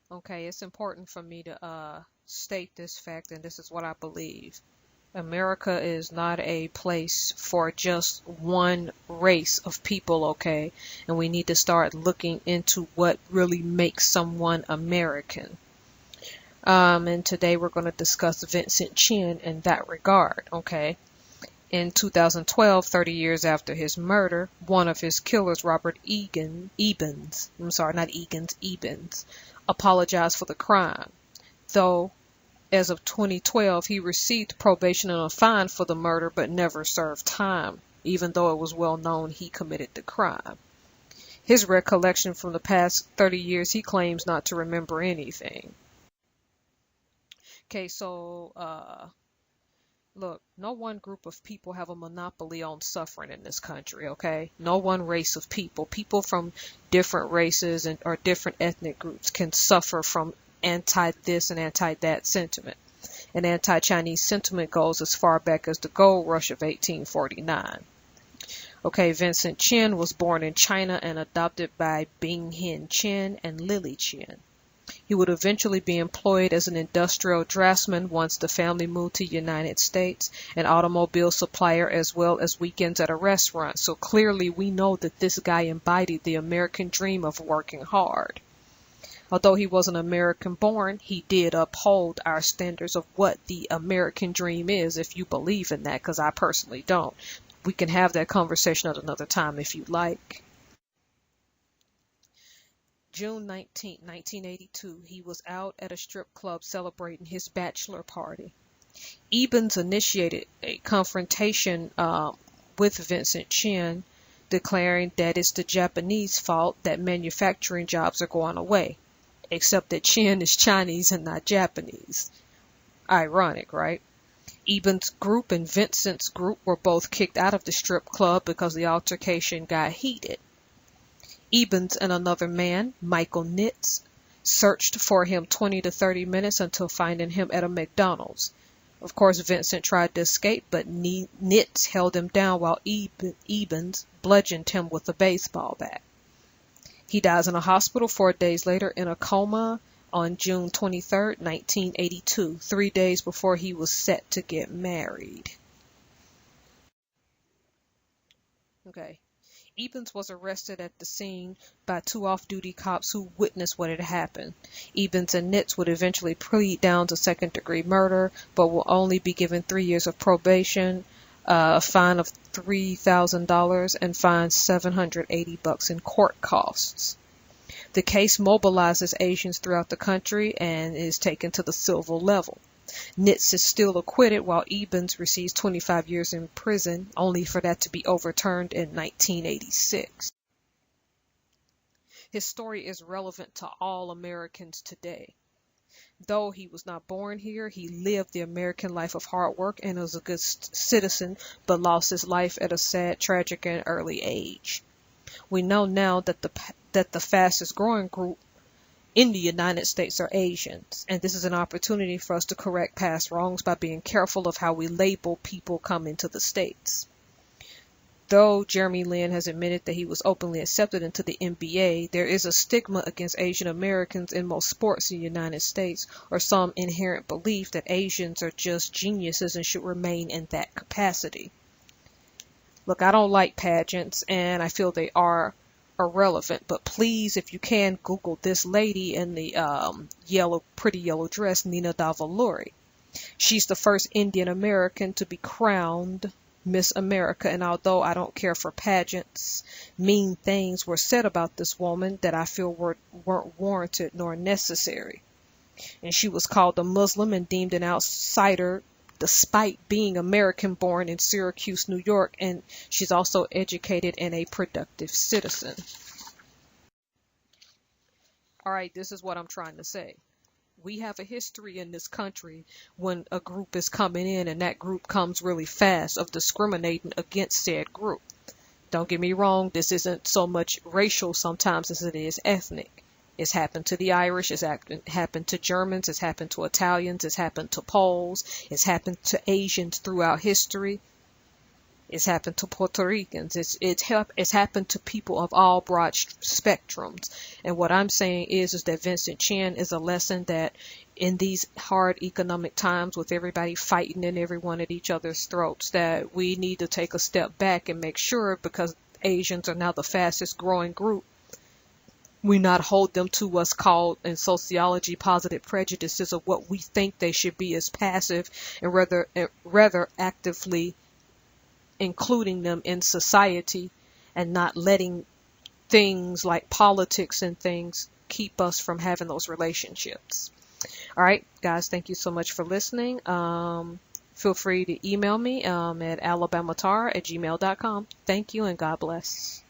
Okay, it's important for me to state this fact, and this is what I believe. America is not a place for just one race of people, okay? And we need to start looking into what really makes someone American. And today we're going to discuss Vincent Chin in that regard, okay? In 2012, 30 years after his murder, one of his killers, Robert Ebens, I'm sorry, not Egan's, Ebens, apologized for the crime. Though, as of 2012, he received probation and a fine for the murder but never served time, even though it was well known he committed the crime. His recollection from the past 30 years, he claims not to remember anything. Okay, so, look, no one group of people have a monopoly on suffering in this country, okay? No one race of people. People from different races and or different ethnic groups can suffer from anti-this and anti-that sentiment. And anti-Chinese sentiment goes as far back as the gold rush of 1849. Okay, Vincent Chin was born in China and adopted by Bing Hin Chin and Lily Chin. He would eventually be employed as an industrial draftsman once the family moved to the United States, an automobile supplier, as well as weekends at a restaurant. So clearly we know that this guy embodied the American dream of working hard. Although he wasn't American born, he did uphold our standards of what the American dream is, if you believe in that, because I personally don't. We can have that conversation at another time if you like. June 19, 1982, he was out at a strip club celebrating his bachelor party. Ebens initiated a confrontation with Vincent Chin, declaring that it's the Japanese fault that manufacturing jobs are going away, except that Chin is Chinese and not Japanese. Ironic, right? Ebens' group and Vincent's group were both kicked out of the strip club because the altercation got heated. Ebens and another man, Michael Nitz, searched for him 20 to 30 minutes until finding him at a McDonald's. Of course, Vincent tried to escape, but Nitz held him down while Ebens bludgeoned him with a baseball bat. He dies in a hospital 4 days later in a coma on June 23, 1982, 3 days before he was set to get married. Okay. Ebens was arrested at the scene by two off-duty cops who witnessed what had happened. Ebens and Nitz would eventually plead down to second-degree murder, but will only be given 3 years of probation, a fine of $3,000, and fined $780 in court costs. The case mobilizes Asians throughout the country and is taken to the civil level. Nitz is still acquitted while Ebens receives 25 years in prison, only for that to be overturned in 1986. His story is relevant to all Americans today. Though he was not born here, he lived the American life of hard work and was a good citizen, but lost his life at a sad, tragic, and early age. We know now that the fastest growing group in the United States are Asians, and this is an opportunity for us to correct past wrongs by being careful of how we label people coming to the States. Though Jeremy Lin has admitted that he was openly accepted into the NBA, there is a stigma against Asian Americans in most sports in the United States, or some inherent belief that Asians are just geniuses and should remain in that capacity. Look, I don't like pageants, and I feel they are irrelevant, but please, if you can, Google this lady in the pretty yellow dress, Nina Davaluri. She's the first Indian American to be crowned Miss America, and although I don't care for pageants, mean things were said about this woman that I feel weren't warranted nor necessary. And she was called a Muslim and deemed an outsider despite being American born in Syracuse, New York, and she's also educated and a productive citizen. Alright, this is what I'm trying to say. We have a history in this country when a group is coming in and that group comes really fast of discriminating against said group. Don't get me wrong, this isn't so much racial sometimes as it is ethnic. It's happened to the Irish, it's happened to Germans, it's happened to Italians, it's happened to Poles, it's happened to Asians throughout history. It's happened to Puerto Ricans. It's happened to people of all broad spectrums. And what I'm saying is that Vincent Chin is a lesson that in these hard economic times with everybody fighting and everyone at each other's throats, that we need to take a step back and make sure, because Asians are now the fastest growing group, we not hold them to what's called in sociology positive prejudices of what we think they should be as passive, and rather actively including them in society and not letting things like politics and things keep us from having those relationships. All right, guys, thank you so much for listening. Feel free to email me at alabamatar@gmail.com. Thank you and God bless.